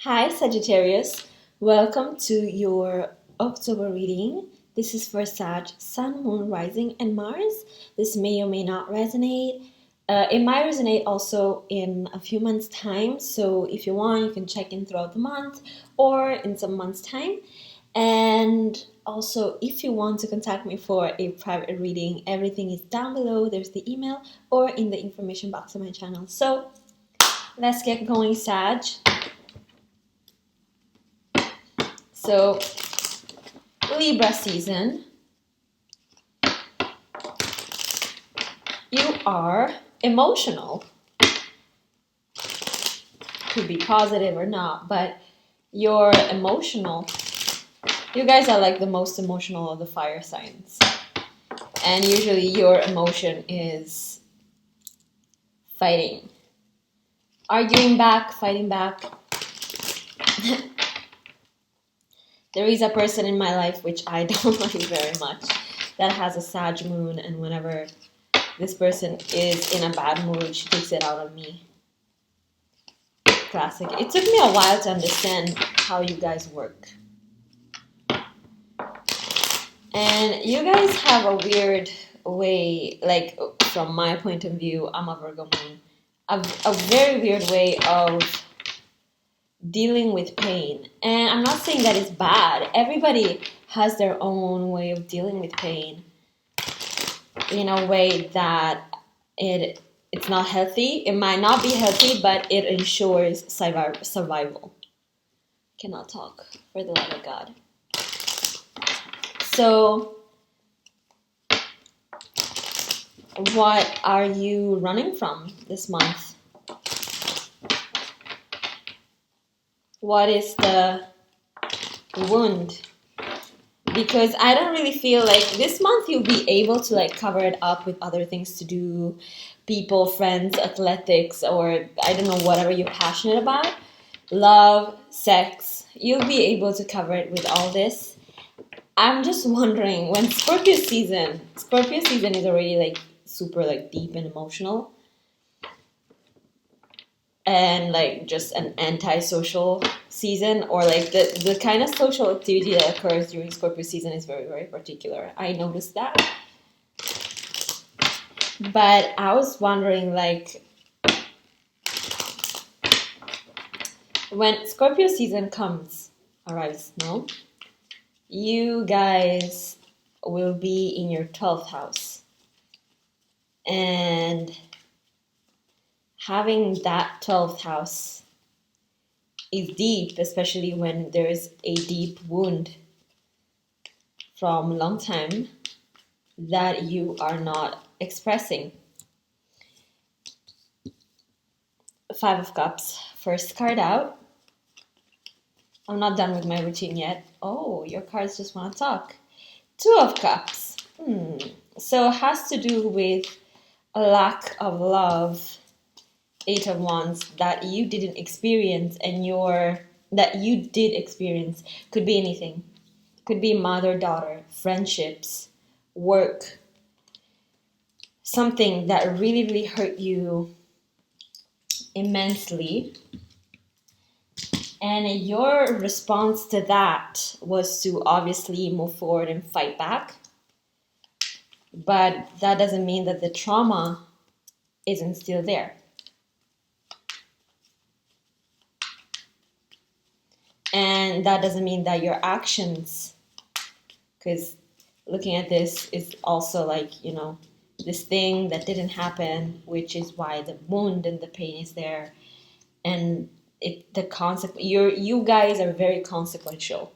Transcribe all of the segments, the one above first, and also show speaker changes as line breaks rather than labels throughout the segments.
Hi, Sagittarius. Welcome to your October reading. This is for Sag, Sun, Moon, Rising, and Mars. This may or may not resonate. It might resonate also in a few months' time. So if you want, you can check in throughout the month or in some months' time. And also, if you want to contact me for a private reading, everything is down below. There's the email or in the information box of my channel. So let's get going, Sag. So Libra season, you are emotional. Could be positive or not, but you're emotional. You guys are like the most emotional of the fire signs. And usually your emotion is fighting. Arguing back, fighting back. There is a person in my life which I don't like very much that has a Sag moon, and whenever this person is in a bad mood, she takes it out on me. Classic. It took me a while to understand how you guys work. And you guys have a weird way, like from my point of view, I'm a Virgo moon, a very weird way of dealing with pain. And I'm not saying that it's bad. Everybody has their own way of dealing with pain in a way that it's not healthy. It might not be healthy, but it ensures survival. Cannot talk for the love of God. So, what are you running from this month? What is the wound? Because I don't really feel like this month you'll be able to like cover it up with other things to do, people, friends, athletics, or I don't know, whatever you're passionate about. Love, sex, you'll be able to cover it with all this. I'm just wondering, when Scorpio season is already like super like deep and emotional, and like just an anti-social season, or like the kind of social activity that occurs during Scorpio season is very, very particular. I noticed that. But I was wondering, like, when Scorpio season arrives, no? You guys will be in your 12th house. And having that 12th house is deep, especially when there is a deep wound from a long time that you are not expressing. Five of Cups, first card out. I'm not done with my routine yet. Oh, your cards just want to talk. Two of Cups. So it has to do with a lack of love. Eight of Wands that you didn't experience, and that you did experience. Could be anything. Could be mother, daughter, friendships, work. Something that really, really hurt you immensely. And your response to that was to obviously move forward and fight back. But that doesn't mean that the trauma isn't still there. And that doesn't mean that your actions, because looking at this is also like, you know, this thing that didn't happen, which is why the wound and the pain is there. And you guys are very consequential.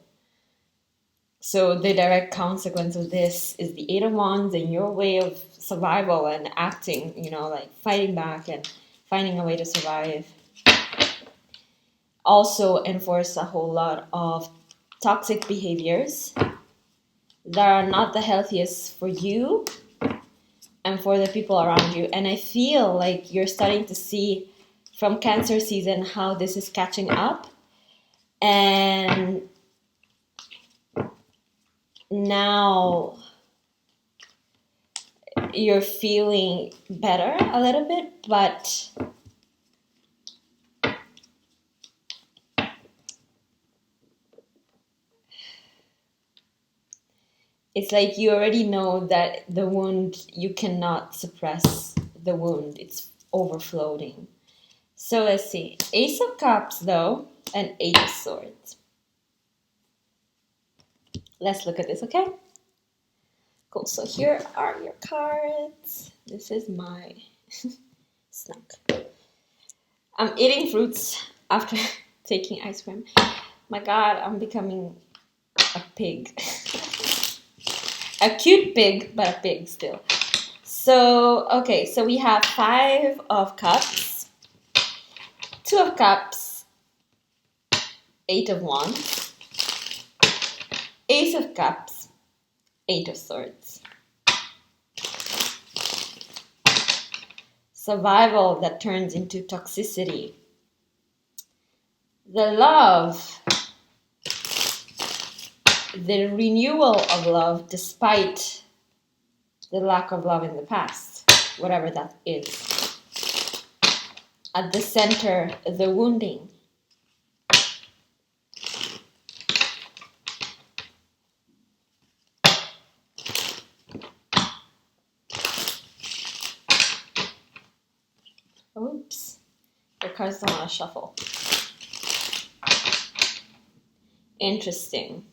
So the direct consequence of this is the Eight of Wands and your way of survival and acting, you know, like fighting back and finding a way to survive. Also enforce a whole lot of toxic behaviors that are not the healthiest for you and for the people around you. And I feel like you're starting to see from Cancer season how this is catching up. And now you're feeling better a little bit, but It's like you already know that the wound, you cannot suppress the wound. It's overflowing. So let's see. Ace of Cups, though, and Eight of Swords. Let's look at this, okay? Cool. So here are your cards. This is my snack. I'm eating fruits after taking ice cream. My God, I'm becoming a pig. A cute pig, but a pig still. So, okay, so we have Five of Cups, Two of Cups, Eight of Wands, Ace of Cups, Eight of Swords. Survival that turns into toxicity. The love, the renewal of love despite the lack of love in the past, whatever that is. At the center, the wounding. Oops, the cards don't want to shuffle. Interesting.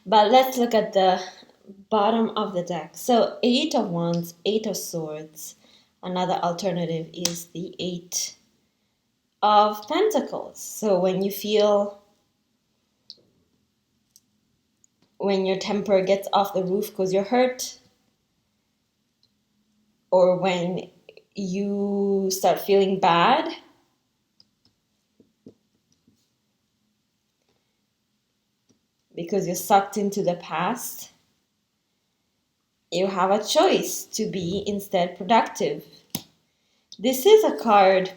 But let's look at the bottom of the deck. So Eight of Wands, Eight of Swords. Another alternative is the Eight of Pentacles. So when you feel, when your temper gets off the roof because you're hurt, or when you start feeling bad, because you're sucked into the past, you have a choice to be instead productive. This is a card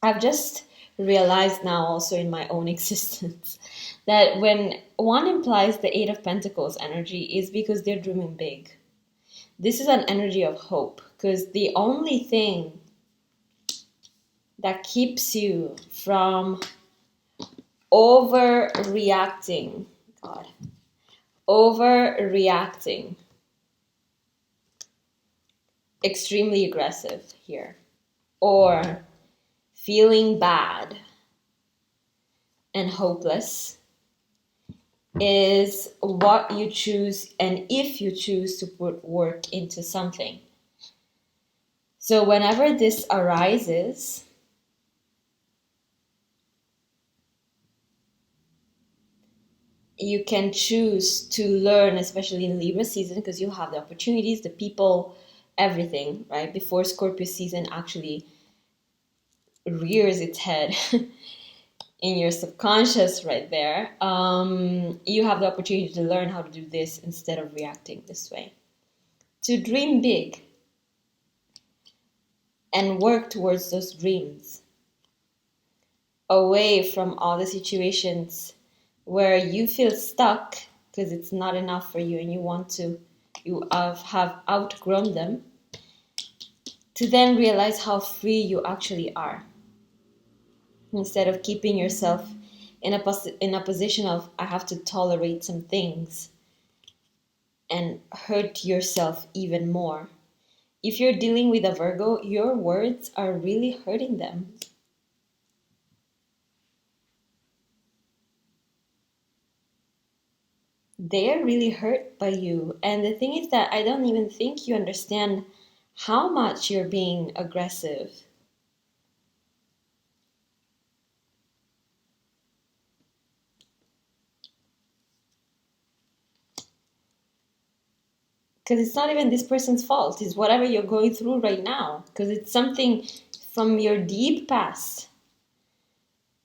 I've just realized now also in my own existence that when one implies the Eight of Pentacles energy is because they're dreaming big. This is an energy of hope, because the only thing that keeps you from overreacting, extremely aggressive here, or feeling bad and hopeless, is what you choose and if you choose to put work into something. So whenever this arises, you can choose to learn, especially in Libra season, because you have the opportunities, the people, everything, right? Before Scorpio season actually rears its head in your subconscious right there, you have the opportunity to learn how to do this instead of reacting this way. To dream big and work towards those dreams, away from all the situations where you feel stuck because it's not enough for you and you have outgrown them, to then realize how free you actually are, instead of keeping yourself in a position of I have to tolerate some things and hurt yourself even more. If you're dealing with a Virgo, your words are really hurting them. They are really hurt by you. And the thing is that I don't even think you understand how much you're being aggressive. Because it's not even this person's fault. It's whatever you're going through right now. Because it's something from your deep past.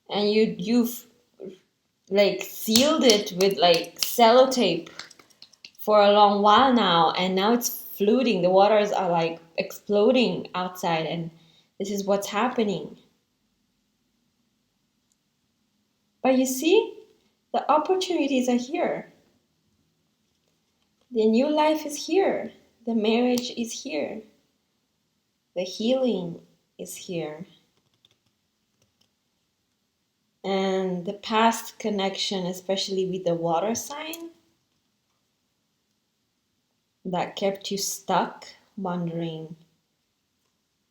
And you've like sealed it with like sellotape for a long while now. And now it's fluting. The waters are like exploding outside. And this is what's happening. But you see, the opportunities are here. The new life is here. The marriage is here. The healing is here. And the past connection, especially with the water sign, that kept you stuck, wondering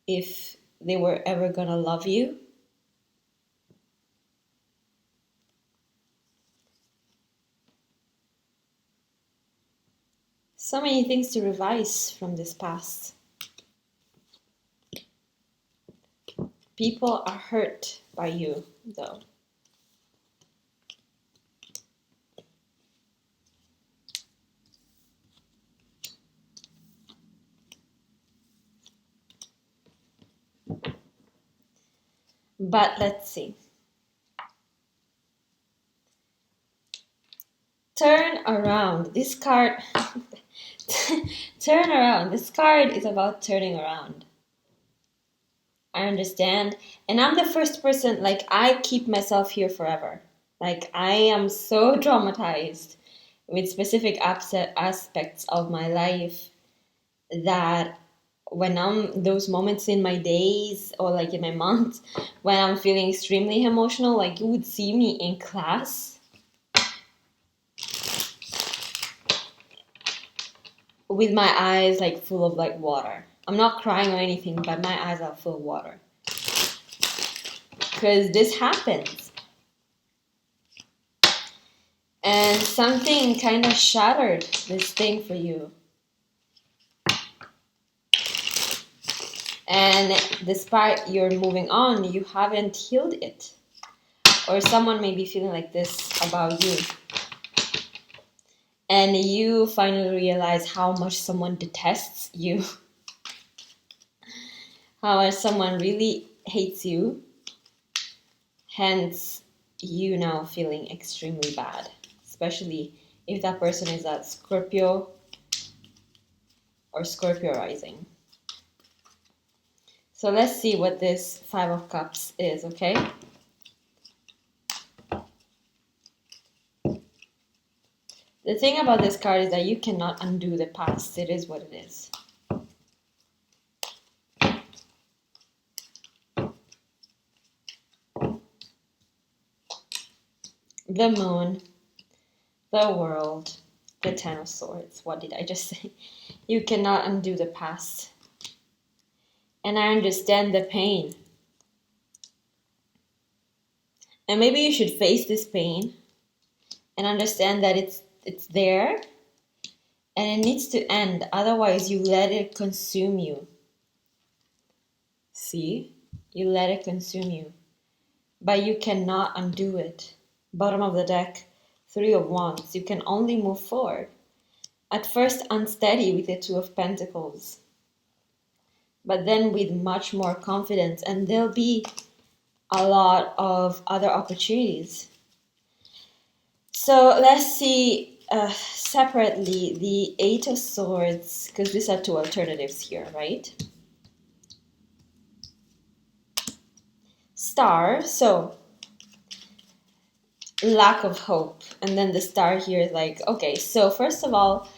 if they were ever gonna love you. So many things to revise from this past. People are hurt by you, though. But let's see. Turn around. This card. Turn around. This card is about turning around. I understand. And I'm the first person, like, I keep myself here forever. Like, I am so traumatized with specific aspects of my life that when I'm those moments in my days or like in my months when I'm feeling extremely emotional, like you would see me in class with my eyes like full of like water. I'm not crying or anything, but my eyes are full of water. Because this happens. And something kind of shattered this thing for you. And despite you're moving on, you haven't healed it. Or someone may be feeling like this about you. And you finally realize how much someone detests you. How much someone really hates you. Hence, you now feeling extremely bad. Especially if that person is at Scorpio or Scorpio rising. So let's see what this Five of Cups is, okay? The thing about this card is that you cannot undo the past. It is what it is. The Moon, the World, the Ten of Swords. What did I just say? You cannot undo the past. And I understand the pain. And maybe you should face this pain and understand that it's there and it needs to end. Otherwise, you let it consume you. See? You let it consume you. But you cannot undo it. Bottom of the deck, Three of Wands. You can only move forward. At first unsteady with the Two of Pentacles. But then with much more confidence. And there'll be a lot of other opportunities. So let's see separately the Eight of Swords, because these are two alternatives here, right? Star, so lack of hope. And then the star here is like, okay, so first of all,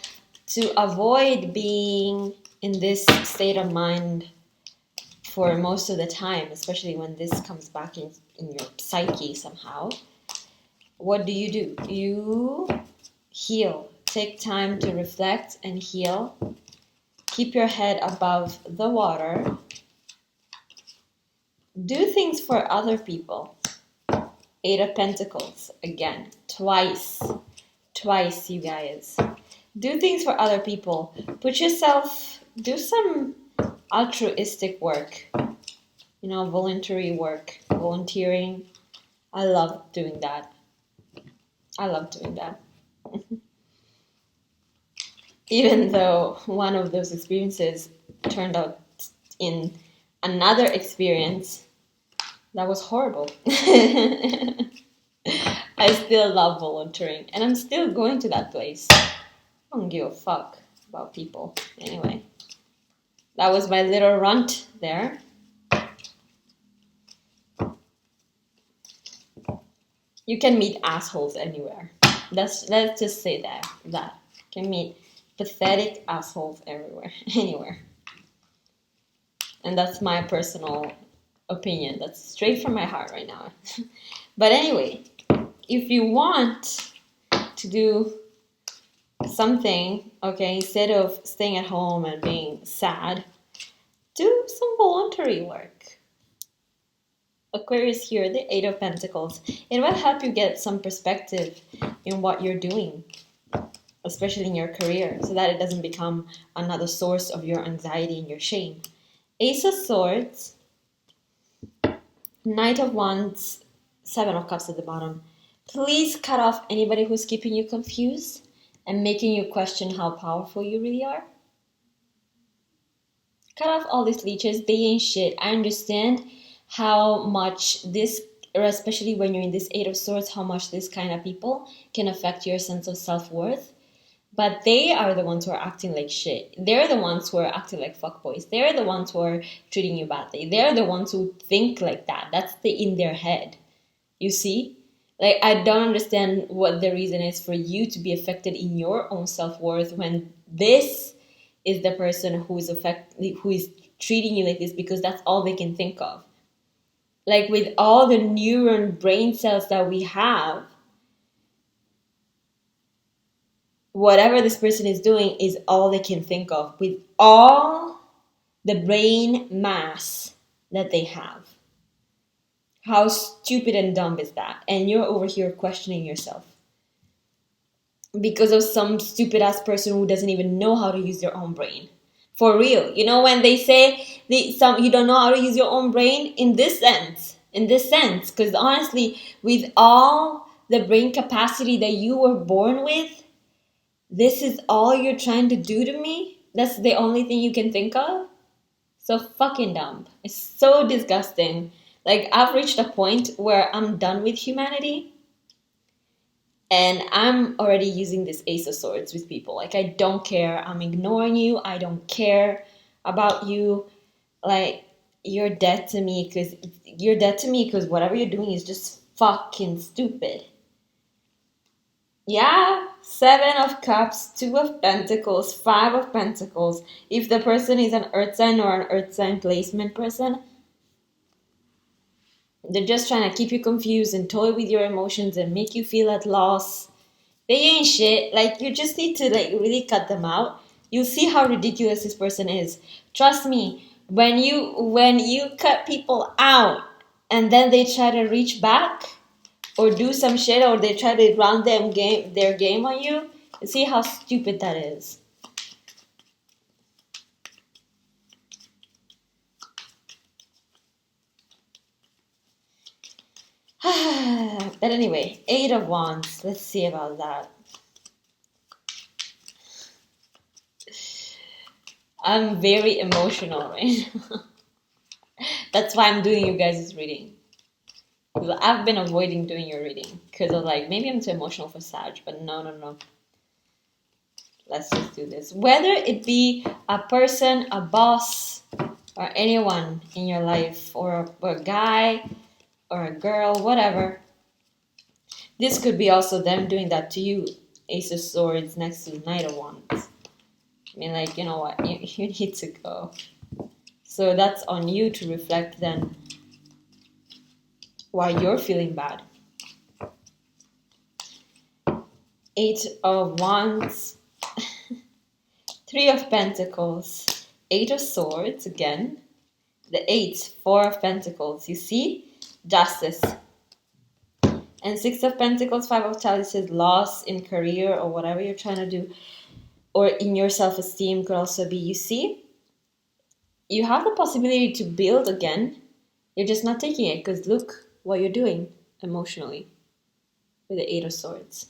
to avoid being in this state of mind for most of the time, especially when this comes back in your psyche somehow, what do? You heal. Take time to reflect and heal. Keep your head above the water. Do things for other people. Eight of Pentacles, again, twice, you guys. Do things for other people. Do some altruistic work, voluntary work, volunteering. I love doing that. Even though one of those experiences turned out in another experience that was horrible. I still love volunteering, and I'm still going to that place. I don't give a fuck about people. Anyway, that was my little rant there. You can meet assholes anywhere. Let's just say that. You can meet pathetic assholes everywhere, anywhere. And that's my personal opinion. That's straight from my heart right now. But anyway, if you want to do something, okay, instead of staying at home and being sad, do some voluntary work. Aquarius here, the Eight of Pentacles. It will help you get some perspective in what you're doing, especially in your career, so that it doesn't become another source of your anxiety and your shame. Ace of Swords, Knight of Wands, Seven of Cups at the bottom. Please cut off anybody who's keeping you confused and making you question how powerful you really are. Cut off all these leeches, they ain't shit. I understand how much this, or especially when you're in this Eight of Swords, how much this kind of people can affect your sense of self-worth. But they are the ones who are acting like shit. They're the ones who are acting like fuckboys. They're the ones who are treating you badly. They're the ones who think like that. That's in their head. You see? Like, I don't understand what the reason is for you to be affected in your own self-worth when this is the person who is treating you like this, because that's all they can think of. Like, with all the neuron brain cells that we have, whatever this person is doing is all they can think of, with all the brain mass that they have. How stupid and dumb is that? And you're over here questioning yourself because of some stupid ass person who doesn't even know how to use their own brain. For real. You know, when they say you don't know how to use your own brain, in this sense, because honestly, with all the brain capacity that you were born with, this is all you're trying to do to me? That's the only thing you can think of? So fucking dumb. It's so disgusting. Like, I've reached a point where I'm done with humanity. And I'm already using this Ace of Swords with people. Like, I don't care. I'm ignoring you. I don't care about you. Like, you're dead to me because whatever you're doing is just fucking stupid. Yeah, Seven of Cups, Two of Pentacles, Five of Pentacles. If the person is an earth sign or an earth sign placement person, they're just trying to keep you confused and toy with your emotions and make you feel at loss. They ain't shit. Like, you just need to, like, really cut them out. You'll see how ridiculous this person is. Trust me, when you cut people out and then they try to reach back or do some shit, or they try to run their game on you, see how stupid that is. But anyway, Eight of Wands. Let's see about that. I'm very emotional right now. That's why I'm doing you guys' reading. I've been avoiding doing your reading because of, like, maybe I'm too emotional for Sag, but no. Let's just do this. Whether it be a person, a boss, or anyone in your life, or a guy, or a girl, whatever. This could be also them doing that to you. Ace of Swords next to Knight of Wands. I mean, like, you know what? You need to go. So that's on you to reflect then why you're feeling bad. Eight of Wands. Three of Pentacles. Eight of Swords again. The Eight. Four of Pentacles. You see? Justice. And Six of Pentacles, Five of Chalices, loss in career or whatever you're trying to do, or in your self-esteem could also be, you see? You have the possibility to build again. You're just not taking it because look what you're doing emotionally with the Eight of Swords.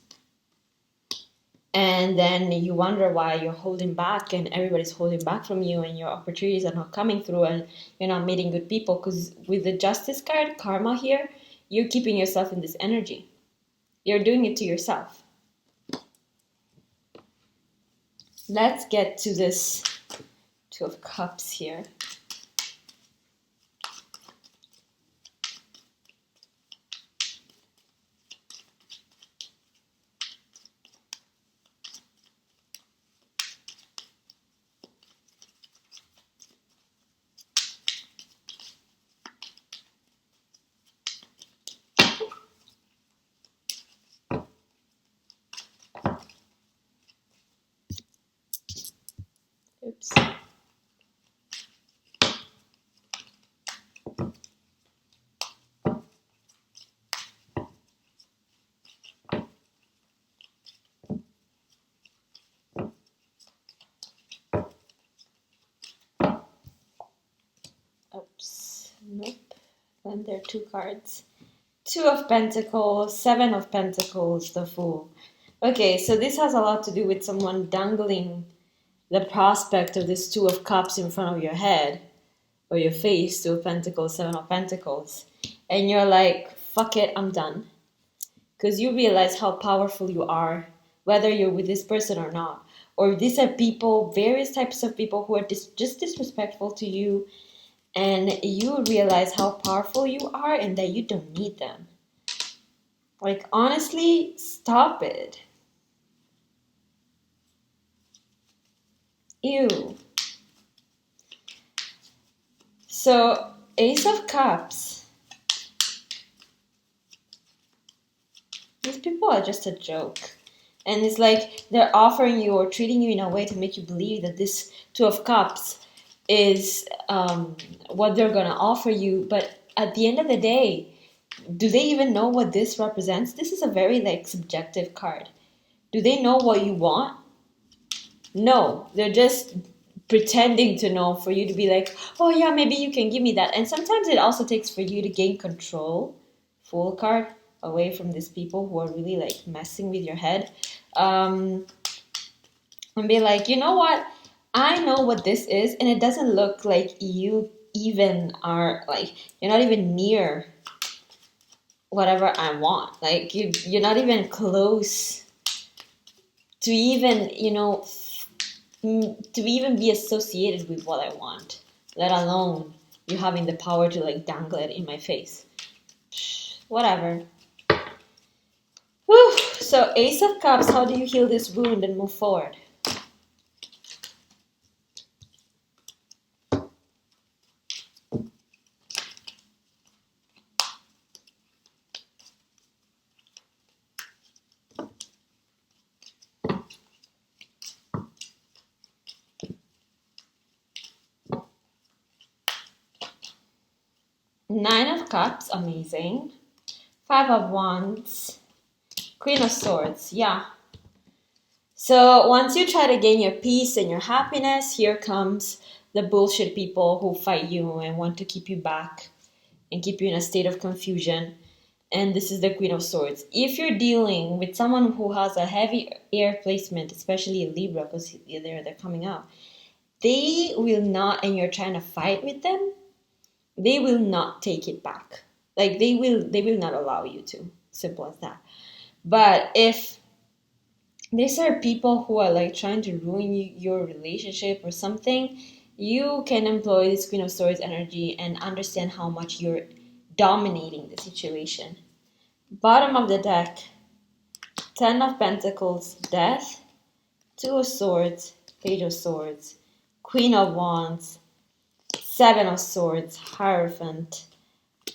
And then you wonder why you're holding back and everybody's holding back from you and your opportunities are not coming through and you're not meeting good people, because with the Justice card, karma here, you're keeping yourself in this energy. You're doing it to yourself. Let's get to this Two of Cups here. And there are two cards. Two of Pentacles, Seven of Pentacles, the Fool. Okay, so this has a lot to do with someone dangling the prospect of this Two of Cups in front of your head or your face, Two of Pentacles, Seven of Pentacles. And you're like, fuck it, I'm done. Because you realize how powerful you are, whether you're with this person or not. Or these are people, various types of people who are just disrespectful to you, and you realize how powerful you are and that you don't need them. Like, honestly, stop it. Ew. So, Ace of Cups. These people are just a joke. And it's like they're offering you or treating you in a way to make you believe that this Two of Cups is what they're going to offer you. But at the end of the day, do they even know what this represents? This is a very like subjective card. Do they know what you want? No, they're just pretending to know for you to be like, oh yeah, maybe you can give me that. And sometimes it also takes for you to gain control, Fool card, away from these people who are really like messing with your head. And be like, you know what? I know what this is, and it doesn't look like you even are like, you're not even near whatever I want. Like you're not even close to even, to even be associated with what I want, let alone you having the power to like dangle it in my face. Whatever. Whew. So Ace of Cups, how do you heal this wound and move forward? Nine of Cups, amazing. Five of Wands. Queen of Swords, yeah. So once you try to gain your peace and your happiness, here comes the bullshit people who fight you and want to keep you back and keep you in a state of confusion. And this is the Queen of Swords. If you're dealing with someone who has a heavy air placement, especially a Libra, because they're coming out, they will not, and you're trying to fight with them, they will not take it back. Like they will not allow you to. Simple as that. But if these are people who are like trying to ruin your relationship or something, you can employ this Queen of Swords energy and understand how much you're dominating the situation. Bottom of the deck, Ten of Pentacles, Death, Two of Swords, Page of Swords, Queen of Wands, Seven of Swords, Hierophant,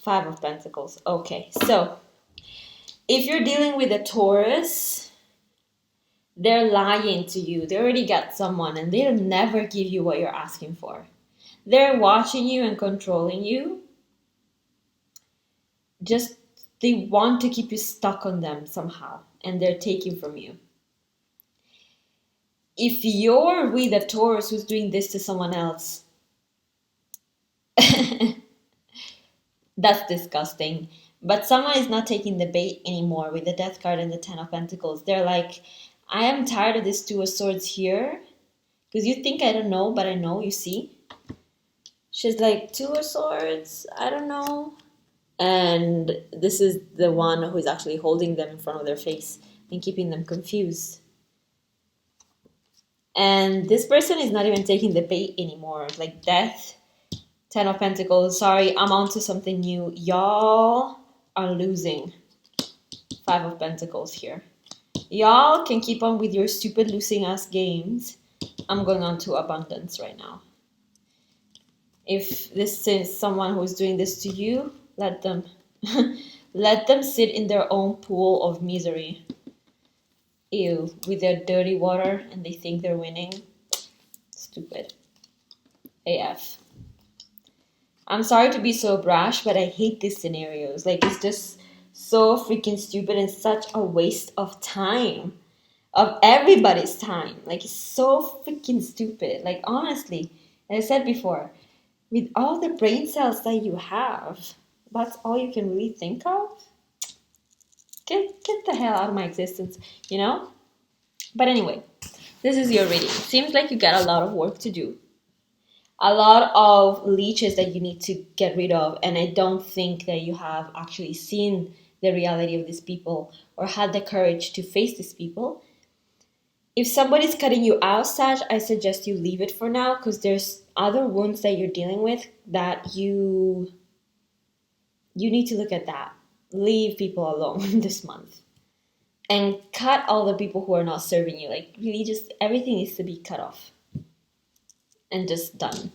Five of Pentacles. Okay, so if you're dealing with a Taurus, they're lying to you. They already got someone and they'll never give you what you're asking for. They're watching you and controlling you. Just they want to keep you stuck on them somehow and they're taking from you. If you're with a Taurus who's doing this to someone else, that's disgusting. But someone is not taking the bait anymore with the Death card and the Ten of Pentacles. They're like, I am tired of this Two of Swords here. Because you think I don't know, but I know, you see? She's like, Two of Swords, I don't know. And this is the one who is actually holding them in front of their face and keeping them confused. And this person is not even taking the bait anymore. Like Death, Ten of Pentacles. Sorry, I'm on to something new. Y'all are losing. Five of Pentacles here. Y'all can keep on with your stupid losing ass games. I'm going on to abundance right now. If this is someone who is doing this to you, let them let them sit in their own pool of misery. Ew, with their dirty water and they think they're winning. Stupid. AF. I'm sorry to be so brash, but I hate these scenarios. Like, it's just so freaking stupid and such a waste of time. Of everybody's time. Like, it's so freaking stupid. Like, honestly, as I said before, with all the brain cells that you have, that's all you can really think of, get the hell out of my existence, you know? But anyway, this is your reading. Seems like you got a lot of work to do, a lot of leeches that you need to get rid of, and I don't think that you have actually seen the reality of these people or had the courage to face these people. If somebody's cutting you out, Sag, I suggest you leave it for now, because there's other wounds that you're dealing with that you need to look at that. Leave people alone this month. And cut all the people who are not serving you. Like, really, just everything needs to be cut off. And just done.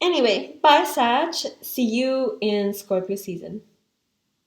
Anyway, bye, Sag. See you in Scorpio season.